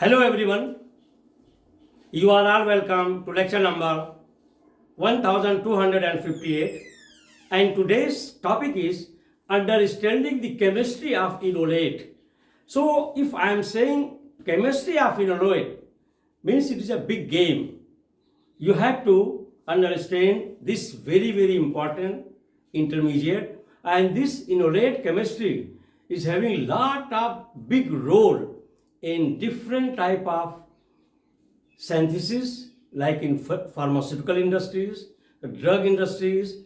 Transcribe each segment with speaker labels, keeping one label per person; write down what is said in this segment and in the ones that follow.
Speaker 1: Hello everyone, you are all welcome to lecture number 1258, and today's topic is understanding the chemistry of enolate. So if I am saying chemistry of enolate means it is a big game. You have to understand this very important intermediate, and this enolate chemistry is having lot of big role in different type of synthesis, like in pharmaceutical industries, drug industries,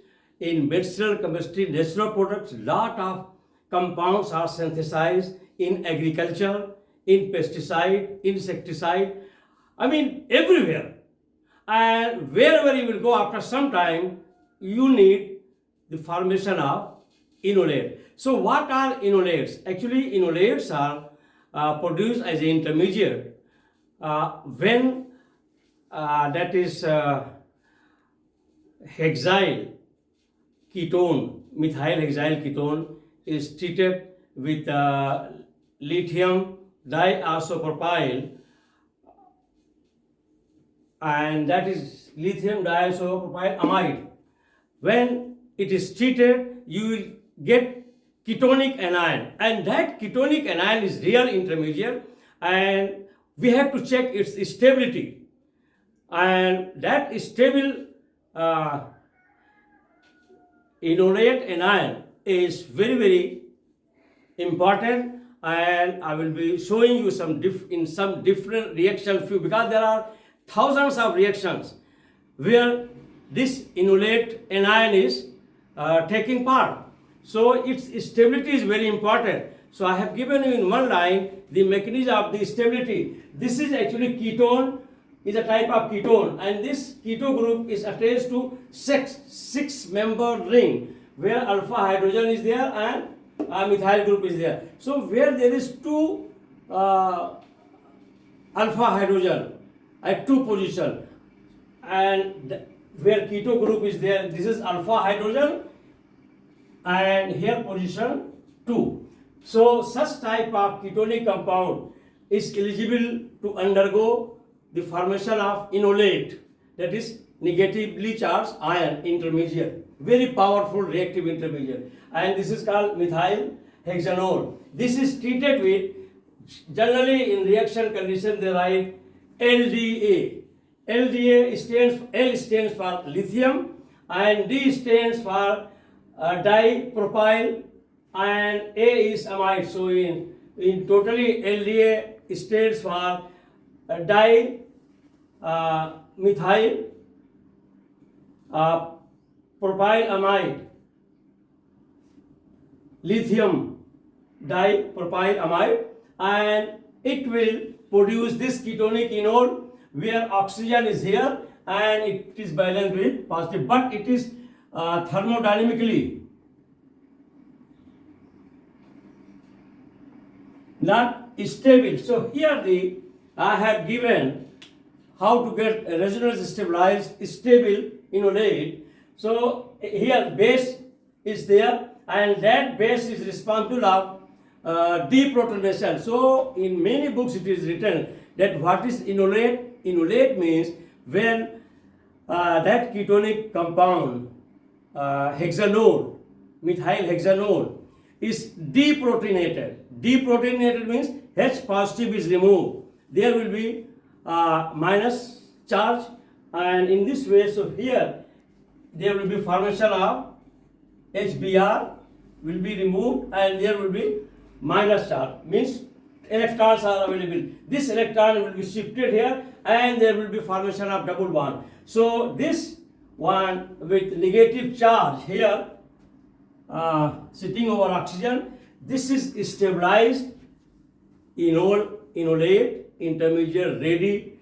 Speaker 1: in medicinal chemistry, natural products. Lot of compounds are synthesized in agriculture, in pesticide, insecticide, I mean everywhere. And wherever you will go, after some time you need the formation of enolate. So what are enolates? Actually enolates are produced as an intermediate when that is hexyl ketone, methyl hexyl ketone is treated with lithium diisopropyl, and that is lithium diisopropyl amide. When it is treated, you will get ketonic anion, and that ketonic anion is real intermediate, and we have to check its stability, and that stable enolate anion is very important, and I will be showing you some different reaction few, because there are thousands of reactions where this enolate anion is taking part. So its stability is very important. So I have given you in one line the mechanism of the stability. This is actually ketone, is a type of ketone, and this keto group is attached to six-member ring where alpha hydrogen is there and methyl group is there. So where there is two alpha hydrogen at two position, and where keto group is there, this is alpha hydrogen, and here position 2. So such type of ketonic compound is eligible to undergo the formation of enolate, that is negatively charged ion intermediate, very powerful reactive intermediate, and this is called methyl hexanol. This is treated with, generally in reaction condition they write LDA. LDA stands, L stands for lithium and D stands for dipropyl and A is amide. So in totally LDA stands for methyl propyl amide, lithium dipropyl amide, and it will produce this ketonic enol where oxygen is here and it is balanced with positive, but it is thermodynamically not stable. So here I have given how to get a resonance stabilized stable enolate. So here base is there, and that base is responsible of deprotonation. So in many books it is written that what is enolate? Enolate means when that ketonic compound hexanol, methyl hexanol is deprotonated. Deprotonated means H positive is removed. There will be minus charge, and in this way, so here there will be formation of HBr will be removed, and there will be minus charge, means electrons are available. This electron will be shifted here, and there will be formation of double bond. So this one with negative charge here sitting over oxygen, this is stabilized enolate intermediate, ready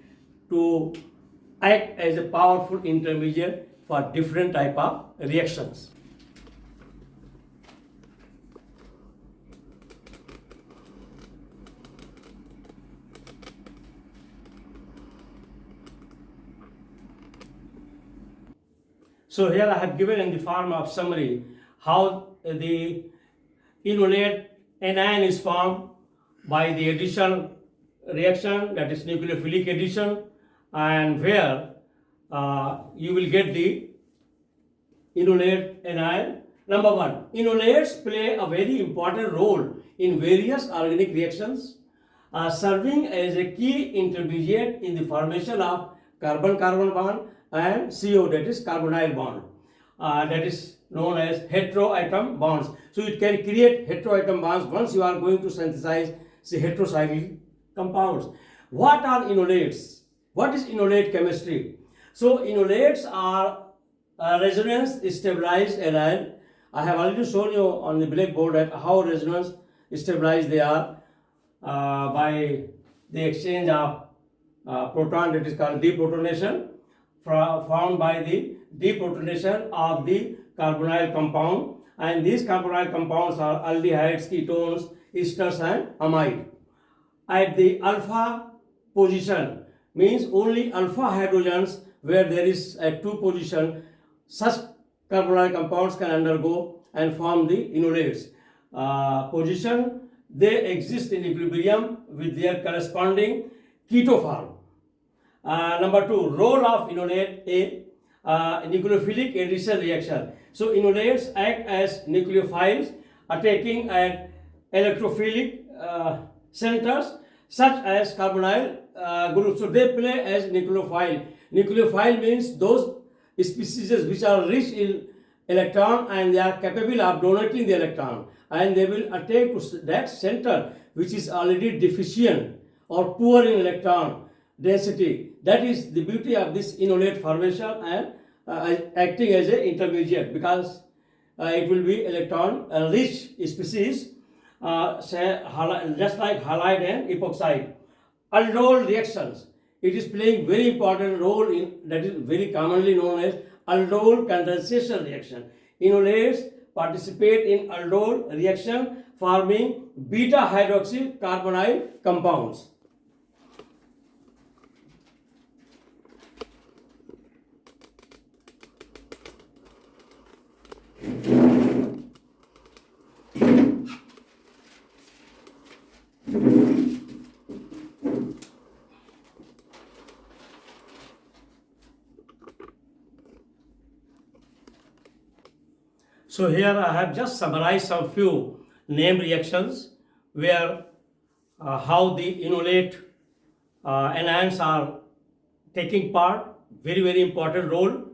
Speaker 1: to act as a powerful intermediate for different type of reactions. So here I have given in the form of summary how the enolate anion is formed by the addition reaction, that is nucleophilic addition, and where you will get the enolate anion. Number one, enolates play a very important role in various organic reactions, serving as a key intermediate in the formation of carbon-carbon bond and CO, that is carbonyl bond, that is known as heteroatom bonds. So it can create heteroatom bonds once you are going to synthesize, say, heterocyclic compounds. What are enolates? What is enolate chemistry? So enolates are resonance stabilized anion. I have already shown you on the blackboard that how resonance stabilized they are by the exchange of proton, that is called deprotonation, found by the deprotonation of the carbonyl compound, and these carbonyl compounds are aldehydes, ketones, esters and amide. At the alpha position means only alpha hydrogens where there is a 2 position, such carbonyl compounds can undergo and form the enolates. Position, they exist in equilibrium with their corresponding keto form. Number 2, role of enolate A, nucleophilic addition reaction. So enolates act as nucleophiles attacking at electrophilic centers such as carbonyl groups. So they play as nucleophile. Nucleophile means those species which are rich in electron and they are capable of donating the electron, and they will attack to that center which is already deficient or poor in electron density. That is the beauty of this enolate formation, and acting as an intermediate, because it will be electron rich species, say, just like halide and epoxide. Aldol reactions, it is playing very important role in, that is very commonly known as aldol condensation reaction. Enolates participate in aldol reaction forming beta hydroxy carbonyl compounds. So here I have just summarized some few name reactions where how the enolate anions are taking part, very important role.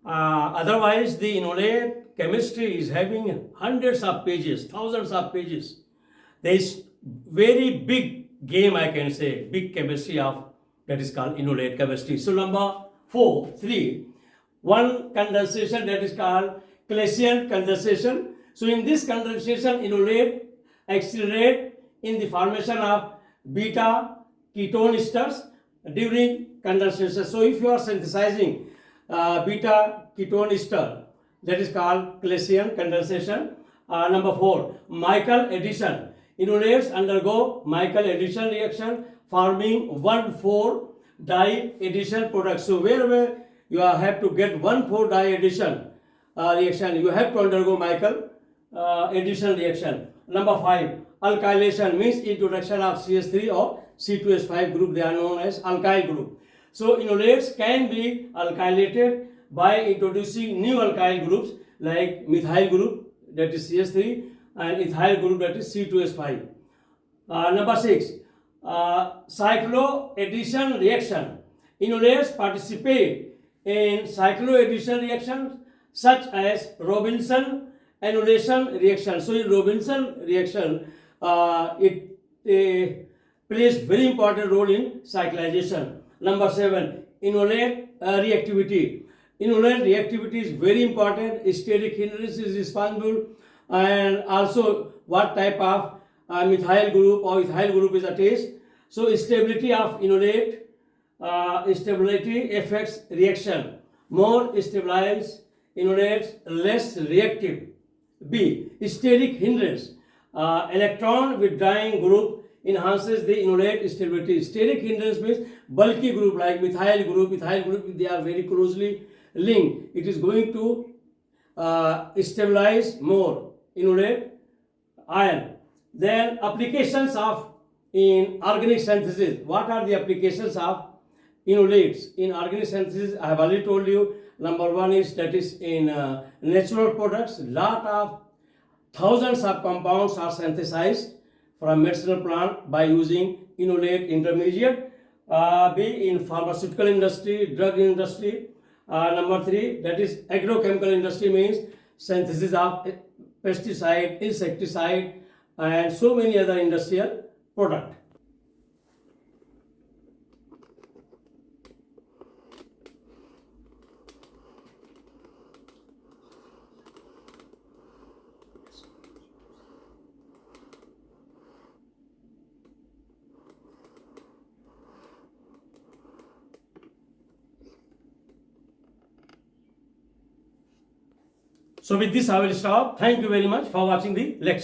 Speaker 1: Otherwise the enolate chemistry is having hundreds of pages, thousands of pages. There is very big game, I can say, big chemistry of that is called enolate chemistry. So number 3, one condensation that is called Claisian condensation. So in this condensation, enolate accelerate in the formation of beta ketone esters during condensation. So if you are synthesizing beta ketone ester, that is called Claisian condensation. Number 4, Michael addition. Enolates undergo Michael addition reaction forming 1,4 di addition product. So wherever you have to get 1,4 di addition reaction, you have to undergo Michael addition reaction. Number 5, alkylation means introduction of CH3 or C2H5 group. They are known as alkyl group. So enolates can be alkylated by introducing new alkyl groups like methyl group, that is CH3, and ethyl group, that is C2H5. Number 6, cycloaddition reaction. Enolates participate in cycloaddition reactions such as Robinson annulation reaction. So in Robinson reaction, it plays very important role in cyclization. Number 7, enolate reactivity. Enolate reactivity is very important. Steric hindrance is responsible, and also what type of methyl group or ethyl group is attached. So stability of enolate, stability affects reaction. More stabilized enolates less reactive. B, steric hindrance. Electron withdrawing group enhances the enolate stability. Steric hindrance means bulky group like methyl group, ethyl group, they are very closely linked. It is going to stabilize more enolate ion. Then applications of in organic synthesis. What are the applications of enolates? In organic synthesis, I have already told you, number one is that is in natural products. Lot of thousands of compounds are synthesized from medicinal plant by using enolate intermediate, be in pharmaceutical industry, drug industry. Number three, that is agrochemical industry, means synthesis of pesticide, insecticide, and so many other industrial product. So with this I will stop. Thank you very much for watching the lecture.